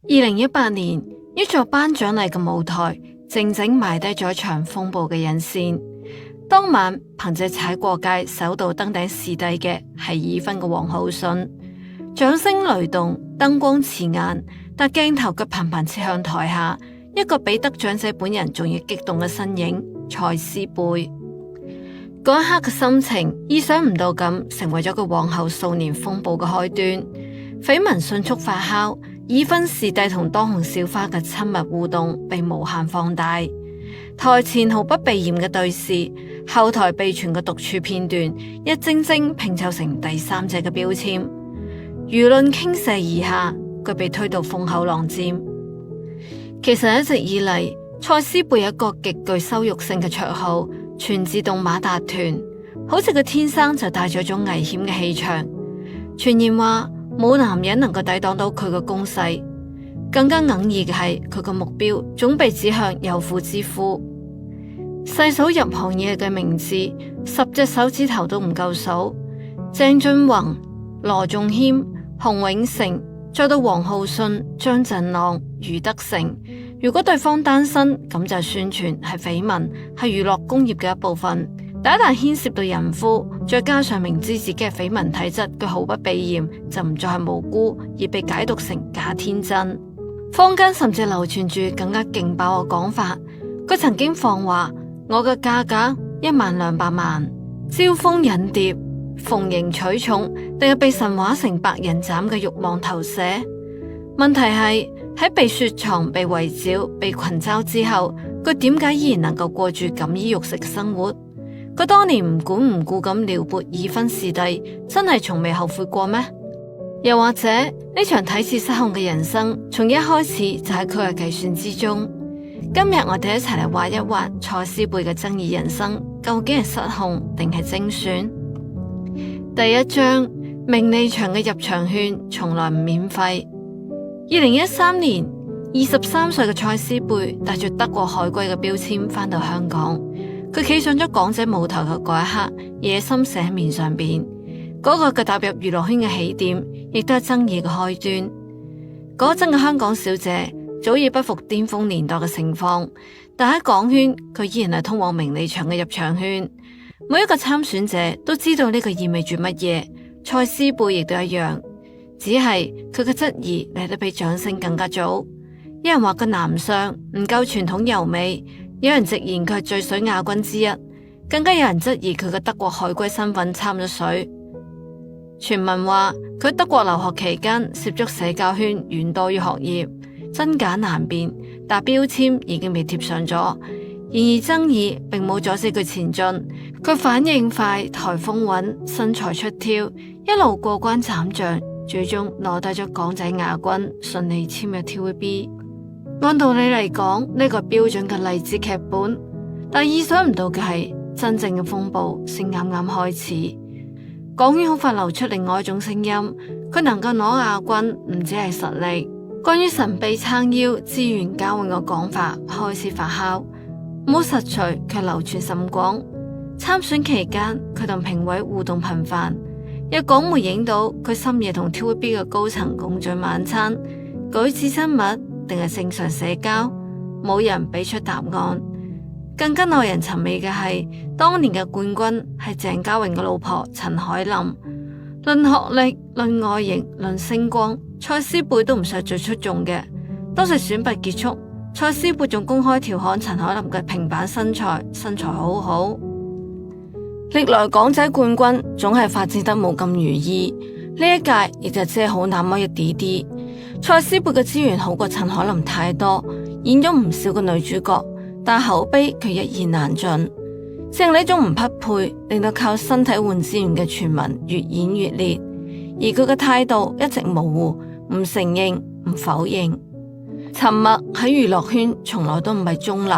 2018年，一座頒獎禮嘅舞台靜靜埋低咗一場風暴嘅引線。當晚憑借踩過界首度登頂視帝嘅係已婚嘅王浩信，掌聲雷動，燈光刺眼，但鏡頭卻頻頻切向台下一個比得獎者本人仲要激動嘅身影蔡思貝。嗰一刻嘅心情，意想唔到咁成為咗佢往後數年風暴嘅開端。緋聞迅速發酵，已婚視帝同當紅小花嘅親密互動被無限放大。台前毫不避嫌嘅對視，後台被傳嘅獨處片段，一幀幀拼湊成第三者嘅標籤。輿論傾瀉而下，佢被推到風口浪尖。其實一直以嚟，蔡思貝有一個極具羞辱性嘅綽號，全自動馬達團，好似佢天生就帶咗一種危險嘅氣場。傳言話冇男人能夠抵擋到佢嘅攻勢，更加哽耳嘅係佢嘅目標總被指向有婦之夫。細數入行以嚟嘅名字，10隻手指頭都唔夠數。鄭俊弘、羅仲謙、洪永城，再到王浩信、張振朗、余德成。如果對方單身，咁就宣傳係緋聞，係娛樂工業嘅一部分。但一旦牽涉到人夫，再加上明知自己係緋聞體質，佢毫不避嫌，就唔再係無辜，而被解讀成假天真。坊間甚至流傳住更加勁爆嘅講法，佢曾經放話：我嘅價格12000萬，招蜂引蝶，逢迎取寵，定係被神話成百人斬嘅慾望投射？問題係喺被雪藏、被圍剿、被群嘲之後，佢點解依然能夠過住錦衣玉食嘅生活？佢當年唔管唔顧咁撩撥已婚視帝，真係從未後悔過咩？又或者呢場睇似失控嘅人生，從一開始就喺佢嘅計算之中？今日我哋一齊嚟挖一挖蔡思貝嘅爭議人生，究竟係失控定係精選？第一章，名利場嘅入場券從來唔免費。2013年，23歲嘅蔡思貝帶住德國海歸嘅標籤返到香港。佢企上咗港姐舞台嘅嗰一刻，野心寫喺面上邊。嗰個佢踏入娛樂圈嘅起點，亦都係爭議嘅開端。嗰陣嘅香港小姐早已不復巔峰年代嘅情況，但喺港圈，佢依然係通往名利場嘅入場券。每一個參選者都知道呢個意味住乜嘢，蔡思貝亦都一樣。只係佢嘅質疑嚟得比掌聲更加早。有人話個男相唔夠傳統柔美。有人直言佢係最水亞軍之一，更加有人質疑佢嘅德國海歸身份參咗水。傳聞話佢喺德國留學期間涉足社交圈遠多於學業，真假難辨，但標籤已經被貼上咗。然而爭議並冇阻止佢前進，佢反應快，台風穩，身材出挑，一路過關斬將，最終攞低咗港仔亞軍，順利簽入 TVB。按道理嚟講，呢個標準嘅勵志劇本，但意想唔到嘅係，真正嘅風暴先啱啱開始。港圈好快流出另外一種聲音，佢能夠攞亞軍唔止係實力。關於神秘撐腰、資源交換嘅講法開始發酵，冇實錘卻流傳甚廣。參選期間，佢同評委互動頻繁，有港媒影到佢深夜同 TVB 嘅高層共進晚餐，舉止親密定係正常社交，冇人俾出答案。更加耐人尋味嘅係，當年嘅冠軍係鄭嘉穎嘅老婆陳凱琳。論學歷、論外形、論星光，蔡思貝都唔算最出眾嘅。當時選拔結束，蔡思貝仲公開調侃陳凱琳嘅平板身材好好。歷來港仔冠軍總係發展得冇咁如意，呢一屆亦就只係好那麼一啲啲。蔡思貝嘅資源好過陳凱琳太多，演咗唔少嘅女主角，但口碑卻一言難盡。正呢種唔匹配，令到靠身體換資源嘅傳聞越演越烈，而佢嘅態度一直模糊，唔承認，唔否認。沉默喺娛樂圈從來都唔係中立，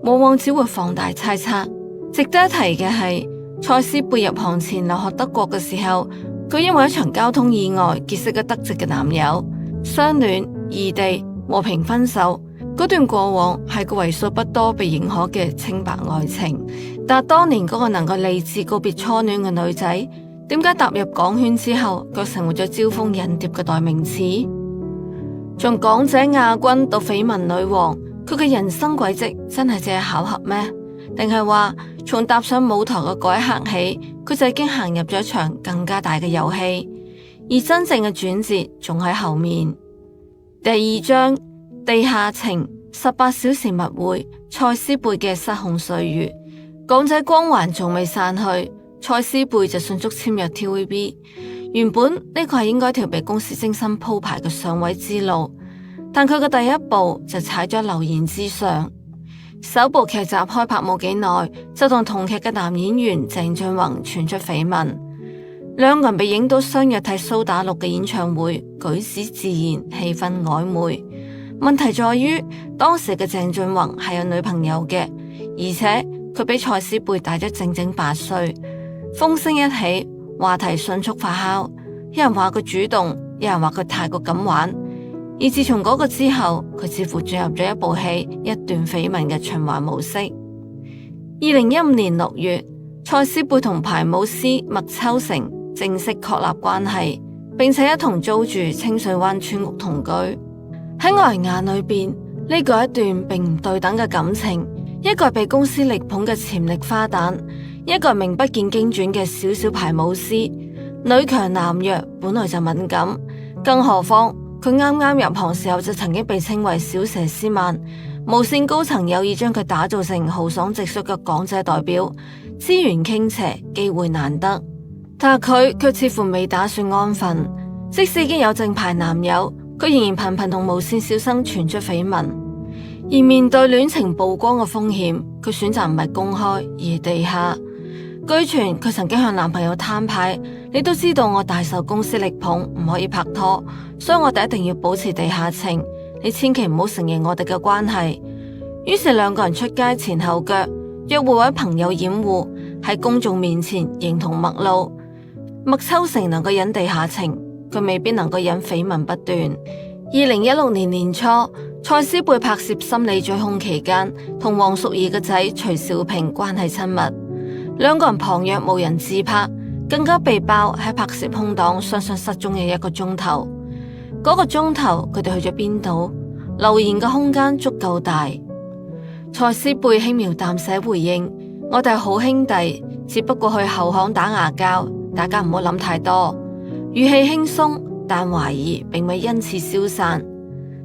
往往只會放大猜測。值得一提嘅係，蔡思貝入行前留學德國嘅時候，佢因為一場交通意外結識咗德籍嘅男友。相戀、異地、和平分手，嗰段過往係個為數不多被認可嘅清白愛情。但當年嗰個能夠理智告別初戀嘅女仔，點解踏入港圈之後，卻成為咗招蜂引蝶嘅代名詞？從港姐亞軍到緋聞女王，佢嘅人生軌跡真係只係巧合咩？定係話從踏上舞台嘅嗰一刻起，佢就已經行入咗一場更加大嘅遊戲，而真正嘅轉折仲喺後面。第二章，地下情18小時密會，蔡思貝嘅失控歲月。港姐光環仲未散去，蔡思貝就迅速簽約 TVB。原本呢個係應該條被公司精心鋪排嘅上位之路，但佢嘅第一步就踩咗流言之上。首部劇集開拍冇幾耐，就同同劇嘅男演員鄭俊弘傳出緋聞，兩個人被影到相約睇蘇打綠嘅演唱會，舉止自然，氣氛曖昧。問題在於當時嘅鄭俊弘係有女朋友嘅，而且佢比蔡思貝大咗整8歲。風聲一起，話題迅速發酵，有人話佢主動，有人話佢太過敢玩。而自從嗰個之後，佢似乎進入咗一部戲一段緋聞嘅循環模式。2015年6月，蔡思貝同排舞師麥秋成正式確立關係，並且一同租住清水灣村屋同居。喺外人眼裏邊，呢個係一段並唔對等嘅感情，一個係被公司力捧嘅潛力花旦，一個係名不見經傳嘅小排舞師。女強男弱本來就敏感，更何況佢啱啱入行時候就曾經被稱為小佘詩曼，無線高層有意將佢打造成豪爽直率嘅港姐代表，資源傾斜，機會難得。但係佢卻似乎未打算安分，即使已經有正牌男友，佢仍然頻頻同無線小生傳出緋聞。而面對戀情曝光嘅風險，佢選擇唔係公開而係地下。據傳佢曾經向男朋友攤牌，你都知道我大受公司力捧，唔可以拍拖，所以我哋一定要保持地下情，你千祈唔好承認我哋嘅關係。於是兩個人出街前後腳，約會為朋友掩護，喺公眾面前形同陌路。麥秋成能夠忍地下情，佢未必能夠忍緋聞不斷。2016年年初，蔡思貝拍攝《心理追兇》期間，同黃淑儀嘅仔徐少平關係親密。兩個人旁若無人自拍，更加被爆喺拍攝空檔雙雙失蹤嘅1個鐘頭。嗰個鐘頭佢哋去咗邊度？留言嘅空間足夠大。蔡思貝輕描淡寫回應：我哋係好兄弟，只不過去後巷打牙膠，大家唔好諗太多。語氣輕鬆，但懷疑並未因此消散。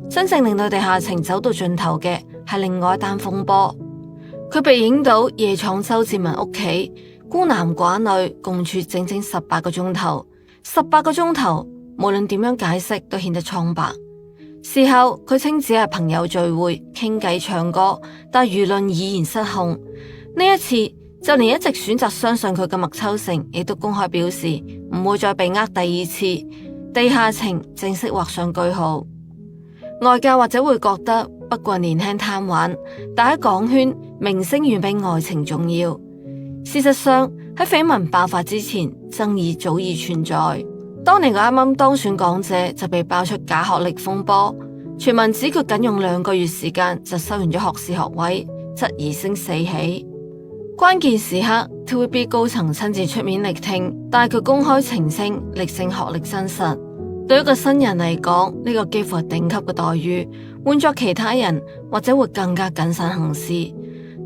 真正令到地下情走到盡頭嘅係另外一單風波。佢被影到夜闖周志文屋企，孤男寡女共處整18個鐘頭，18個鐘頭，無論點樣解釋都顯得蒼白。事後佢稱只係朋友聚會傾偈唱歌，但輿論已然失控。呢一次就連一直選擇相信佢嘅麥秋成亦都公開表示唔會再被呃第二次，地下情正式畫上句號。外界或者會覺得不過年輕貪玩，但喺港圈，明星遠比愛情重要。事實上喺緋聞爆發之前，爭議早已存在。當年佢啱啱當選港姐就被爆出假學歷風波，傳聞指佢僅用2個月時間就收完咗學士學位，質疑聲四起。關鍵時刻 TVB 高層親自出面力挺，但係佢公開澄清力證學歷真實。對一個新人嚟講，呢個幾乎係頂級嘅待遇，換作其他人或者會更加謹慎行事。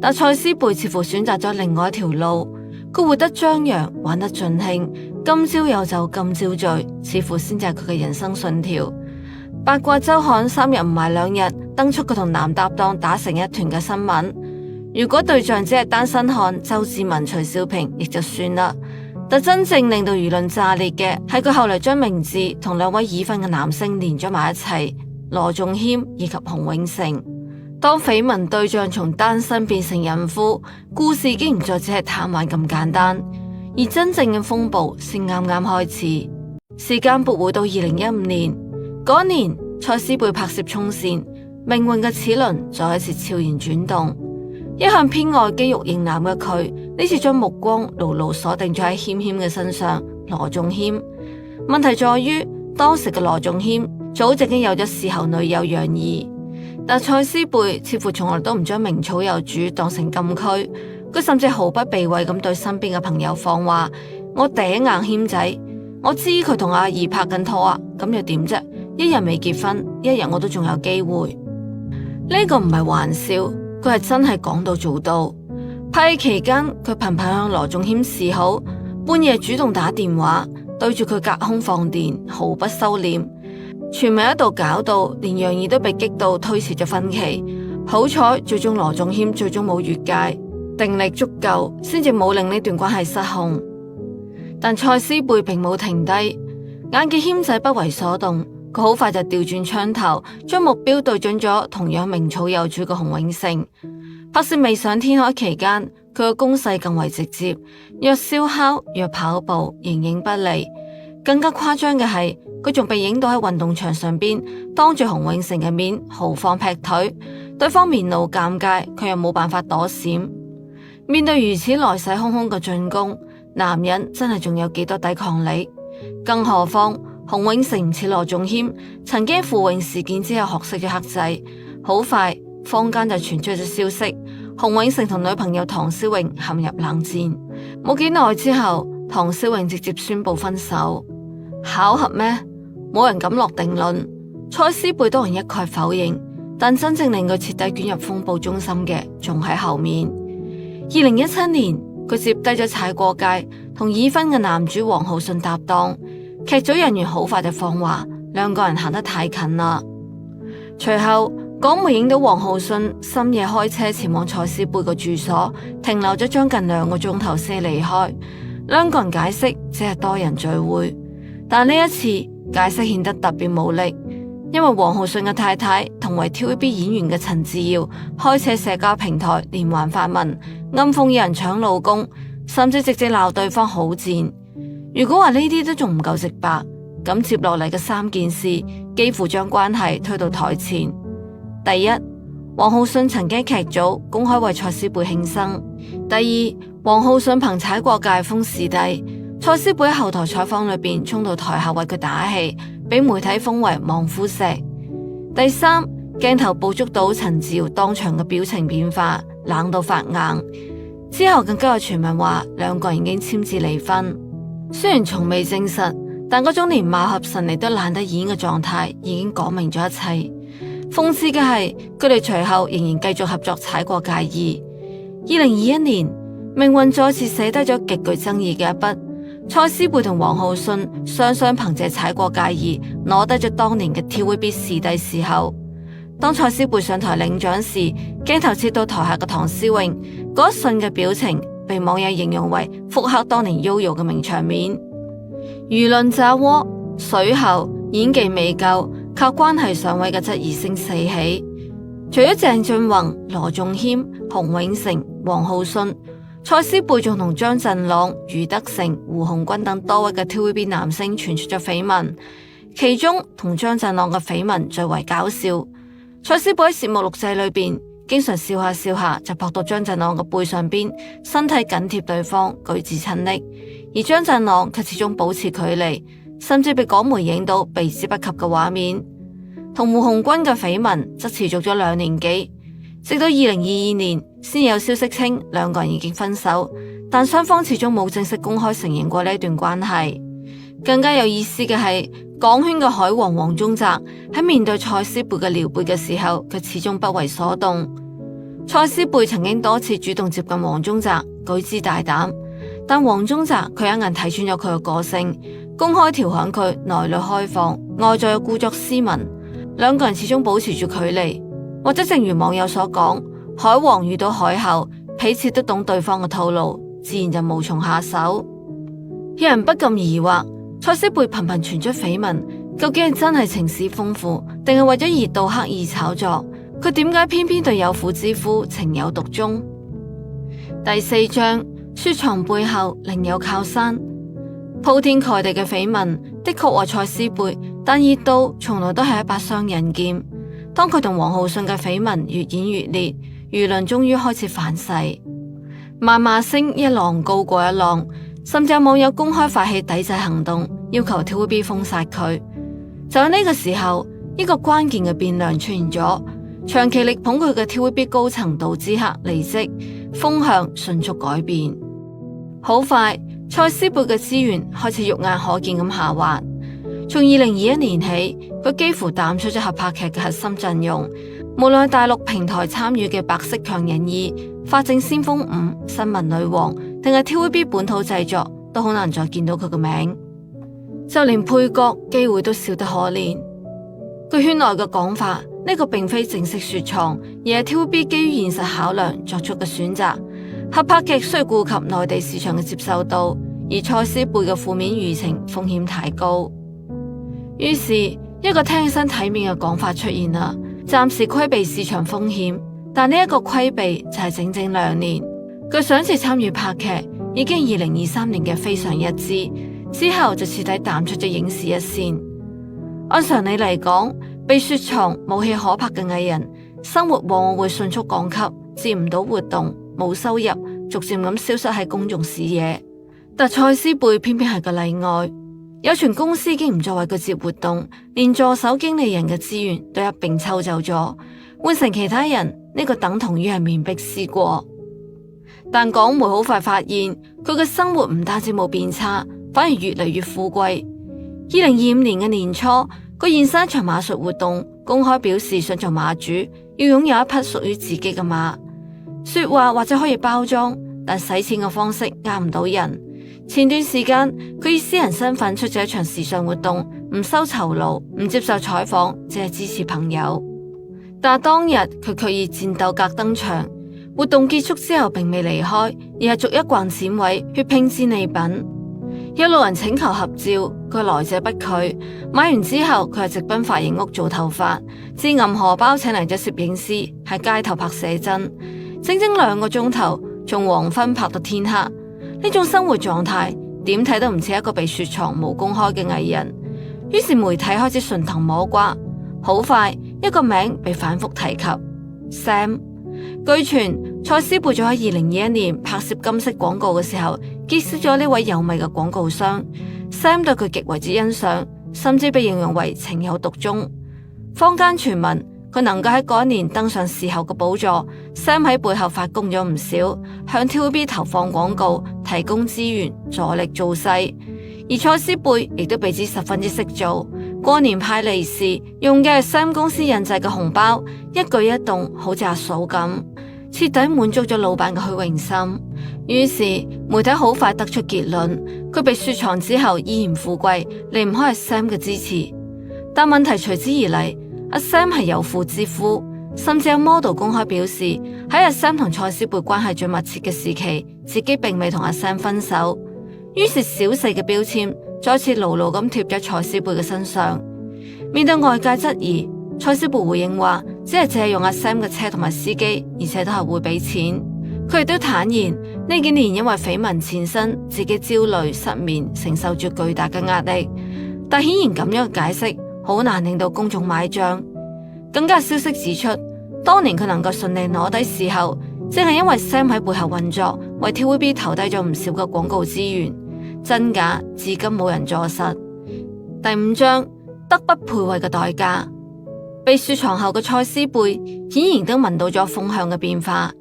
但蔡思貝似乎選擇咗另外一條路，佢活得張揚，玩得盡興，今朝有酒今朝醉，似乎先至係佢嘅人生信條。八卦周刊3日唔埋2日登出佢同男搭檔打成一團嘅新聞。如果對象只係單身漢周志文、徐少平，亦就算啦。但真正令到輿論炸裂嘅係佢後來將名字同2位已婚嘅男星連咗埋一齊，羅仲謙以及洪永城。當緋聞對象從單身變成孕婦，故事已經唔再只係貪玩咁簡單，而真正嘅風暴先啱啱開始。時間撥回到2015年，嗰年蔡思貝拍攝衝線，命運嘅齒輪再一次悄然轉動。一向偏愛肌肉型男嘅佢，呢次將目光牢牢鎖定咗喺謙謙嘅身上。羅仲謙，問題在於當時嘅羅仲謙早就已經有咗事後女友楊怡，但蔡思貝似乎從來都唔將名草有主當成禁區，佢甚至毫不避諱咁對身邊嘅朋友放話：我頂硬謙仔，我知佢同阿怡拍緊拖啊，咁又點啫？一日未結婚，一日我都仲有機會。呢個唔係玩笑，佢係真係講到做到。拍戲期間，佢頻頻向羅仲謙示好，半夜主動打電話，對住佢隔空放電，毫不收斂。傳媒一度搞到連楊怡都被激到推遲咗婚期。好彩最終羅仲謙最終冇越界，定力足夠，先至冇令呢段關係失控。但蔡思貝並冇停低，眼見謙仔不為所動，佢好快就調轉槍頭，將目標對準咗同樣名草有主嘅洪永城。拍攝未上天海期間，佢嘅攻勢更為直接，若燒烤，若跑步，形影不離。更加誇張嘅係，佢仲被影到喺運動場上邊，當住洪永城嘅面豪放劈腿，對方面露尷尬，佢又冇辦法躲閃。面對如此來勢洶洶嘅進攻，男人真係仲有幾多抵抗力？更何況洪永城唔似羅仲謙，曾經傅穎事件之後學識咗克制。好快坊間就傳出咗消息，洪永城同女朋友唐詩詠陷入冷戰。冇幾耐之後，唐詩詠直接宣布分手。巧合咩？冇人敢落定論。蔡思貝當然一概否認，但真正令佢徹底捲入風暴中心嘅，仲喺後面。2017年，佢接低咗踩過界，同已婚嘅男主王浩信搭檔。劇組人員好快就放話，兩個人行得太近啦。隨後，港媒影到王浩信深夜開車前往蔡思貝個住所，停留咗將近2個鐘頭先離開。兩個人解釋只係多人聚會。但呢一次解釋顯得特別無力，因為王浩信嘅太太同為 TVB 演員嘅陳自瑤開設社交平台連環發文，暗諷有人搶老公，甚至直接鬧對方好賤。如果話呢啲都仲唔夠直白，咁接落嚟嘅3件事幾乎將關係推到台前。第一，王浩信曾經劇組公開為蔡思貝慶生；第二，王浩信憑踩過界封視帝。蔡思貝喺後台採訪裏邊衝到台下為佢打氣，俾媒體封為望夫石。第三，鏡頭捕捉到陳自瑤當場嘅表情變化，冷到發硬。之後更加有傳聞話兩個人已經簽字離婚，雖然從未證實，但嗰種連貌合神離都懶得演嘅狀態已經講明咗一切。諷刺嘅係，佢哋隨後仍然繼續合作踩過界2。2021年，命運再次寫低咗極具爭議嘅一筆。蔡思貝同王浩信雙雙憑借踩過界2攞低咗當年嘅 TVB 視帝視后。當蔡思貝上台領獎時，鏡頭切到台下嘅唐詩詠，嗰一瞬嘅表情被網友形容為復刻當年 Yoyo 嘅名場面。輿論炸鍋，水後演技未夠，靠關係上位嘅質疑聲四起。除咗鄭俊弘、羅仲謙、洪永城、王浩信，蔡思貝仲同張振朗、余德成、胡鴻鈞等多位嘅 TVB 男星傳出咗緋聞，其中同張振朗嘅緋聞最為搞笑。蔡思貝喺節目錄製裏邊，經常笑下笑下就撲到張振朗嘅背上邊，身體緊貼對方，舉止親昵，而張振朗卻始終保持距離，甚至被港媒影到避之不及嘅畫面。同胡鴻鈞嘅緋聞則持續咗2年幾。直到2022年，先有消息稱兩個人已經分手，但雙方始終冇正式公開承認過呢段關係。更加有意思嘅係，港圈嘅海王黃宗澤喺面對蔡思貝嘅撩撥嘅時候，佢始終不為所動。蔡思貝曾經多次主動接近黃宗澤，舉止大膽，但黃宗澤佢一眼睇穿咗佢嘅個性，公開調侃佢內裏開放，外在又故作斯文。兩個人始終保持住距離。或者正如網友所講，海王遇到海后，彼此都懂對方嘅套路，自然就無從下手。有人不禁疑惑，蔡思貝頻頻傳出緋聞，究竟係真係情史豐富，定係為咗熱度刻意炒作？佢點解偏偏對有婦之夫情有獨鍾？第4章，雪藏背後另有靠山。鋪天蓋地嘅緋聞的確話蔡思貝，但熱度從來都係一把雙刃劍。當佢同王浩信嘅緋聞越演越烈，輿論終於開始反噬，謾罵聲一浪高過一浪，甚至有網友公開發起抵制行動，要求 TVB 封殺佢。就喺呢個時候，一個關鍵嘅變量出現咗，長期力捧佢嘅 TVB 高層杜之克離職，風向迅速改變。好快，蔡思貝嘅資源開始肉眼可見咁下滑。從2021年起，佢幾乎淡出咗合拍劇嘅核心陣容。無論係大陸平台參與嘅白色強人2、法證先鋒5、新聞女王，定係 TVB 本土製作，都好難再見到佢嘅名。就連配角機會都少得可憐。據圈內嘅講法，呢個並非正式雪藏，而係 TVB 基於現實考量作出嘅選擇。合拍劇需要顧及內地市場嘅接受度，而蔡思貝嘅負面輿情風險太高。於是一個聽起身體面嘅講法出現啦，暫時規避市場風險。但呢一個規避就係整整2年。佢上次參與拍劇已經2023年嘅非常一致，之後就徹底淡出咗影視一線。按常理嚟講，被雪藏冇戲可拍嘅藝人，生活往往會迅速降級，接唔到活動，冇收入，逐漸咁消失喺公眾視野。但蔡思貝偏偏係個例外，有傳公司已經唔再為佢接活動，連助手經理人嘅資源都一併抽走咗，換成其他人。呢個等同於係面壁思過。但港媒好快發現，佢嘅生活唔單止冇變差，反而越嚟越富貴。2025年嘅年初，佢現身一場馬術活動，公開表示想做馬主，要擁有一匹屬於自己嘅馬。說話或者可以包裝，但使錢嘅方式呃唔到人。前段時間，佢以私人身份出席一場時尚活動，唔收酬勞，唔接受採訪，只係支持朋友。但當日佢卻以戰鬥格登場，活動結束之後並未離開，而係逐一逛展位血拼戰利品。有路人請求合照，佢來者不拒。買完之後，佢係直奔髮型屋做頭髮，自銀荷包請嚟咗攝影師喺街頭拍寫真，整整2個鐘頭，從黃昏拍到天黑。呢種生活狀態點睇都唔似一個被雪藏冇公開嘅藝人。於是媒體開始順藤摸瓜。好快，一個名被反覆提及 ，Sam。據傳，蔡思貝早喺2021年拍攝金色廣告嘅時候，結識咗呢位有米嘅廣告商。Sam 對佢極為之欣賞，甚至被形容為情有獨鍾。坊間傳聞佢能夠喺嗰一年登上視后嘅寶座。Sam 喺背後發功咗唔少，向 TVB 投放廣告，提供資源，助力造勢。而蔡思貝亦都被指十分之識做。過年派利是用嘅係 Sam 公司印製嘅紅包，一舉一動好似阿嫂咁，徹底滿足咗老闆嘅虛榮心。於是媒體好快得出結論，佢被雪藏之後依然富貴，離唔開阿 Sam 嘅支持。但問題隨之而嚟，阿 Sam 係有婦之夫，甚至有 model 公開表示喺阿 Sam 同蔡思貝關係最密切嘅時期，自己並未同阿 Sam 分手。於是小四嘅標籤再次牢牢咁貼咗蔡思貝嘅身上。面對外界質疑，蔡思貝回應話只係借用阿 Sam 嘅車同埋司機，而且都係會俾錢。佢亦都坦言呢幾年因為緋聞纏身，自己焦慮失眠，承受住巨大嘅壓力。但顯然咁樣嘅解釋好難令到公眾買賬。更加消息指出，當年佢能夠順利攞低視后，正係因為 Sam 喺背後運作，為 TVB 投低咗唔少嘅廣告資源。真假至今冇人坐實。第5章，德不配位嘅代價。被雪藏後嘅蔡思貝顯然都聞到咗風向嘅變化。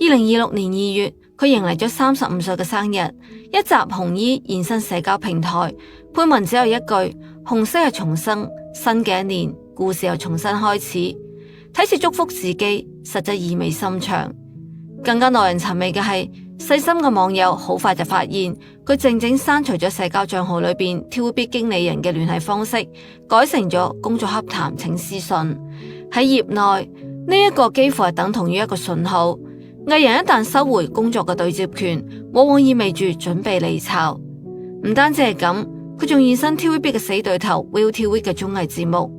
2026年2月，佢迎嚟咗35歲嘅生日，一襲紅衣現身社交平台，配文只有一句：紅色係重生，新嘅一年，故事又重新開始。睇似祝福自己，實際意味深長。更加耐人尋味嘅係，細心嘅網友好快就發現佢靜靜刪除咗社交賬號裏邊 TVB 經理人嘅聯繫方式，改成咗工作洽談請私信。喺業內呢一個幾乎係等同於一個信號，藝人一旦收回工作嘅對接權，往往意味住準備離巢。唔單止係咁，佢仲現身 TVB 嘅死對頭 ViuTV 嘅綜藝節目。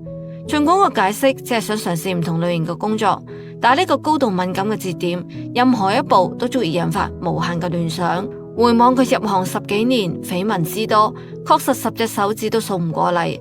盡管個解釋只係想嘗試唔同類型嘅工作，但係呢個高度敏感嘅節點，任何一步都足以引發無限嘅聯想。回望佢入行10幾年，緋聞之多，確實10隻手指都數唔過嚟。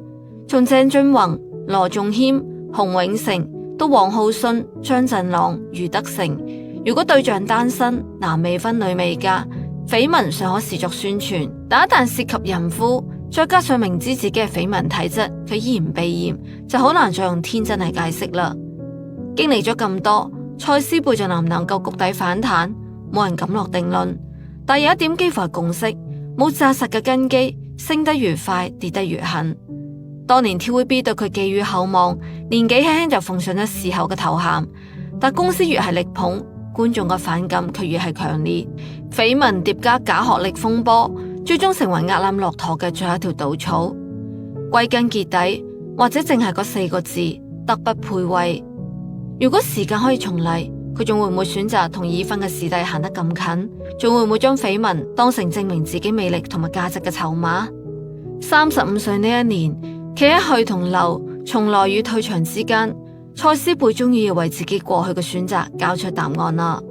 從鄭俊弘、羅仲謙、洪永城到王浩信、張振朗、余德成，如果對象單身、男未婚女未嫁，緋聞尚可視作宣傳，但一旦涉及孕婦，再加上明知自己係緋聞體質，佢依然避嫌，就好難再用天真嚟解釋啦。經歷咗咁多，蔡思貝就能唔能夠谷底反彈，冇人敢落定論。但有一點幾乎係共識，冇紮實嘅根基，升得越快，跌得越狠。當年 TVB 對佢寄予厚望，年紀輕輕就奉上咗視后嘅頭銜，但公司越係力捧，觀眾嘅反感卻越係強烈，緋聞疊加假學歷風波，最終成為壓冧駱駝嘅最後一條稻草。歸根結底，或者淨係嗰4個字：德不配位。如果時間可以重嚟，佢仲會唔會選擇同已婚嘅視帝行得咁近？仲會唔會將緋聞當成證明自己魅力同埋價值嘅籌碼？35歲呢一年，企喺去同留、從來與退場之間，蔡思貝終於要為自己過去嘅選擇交出答案啦。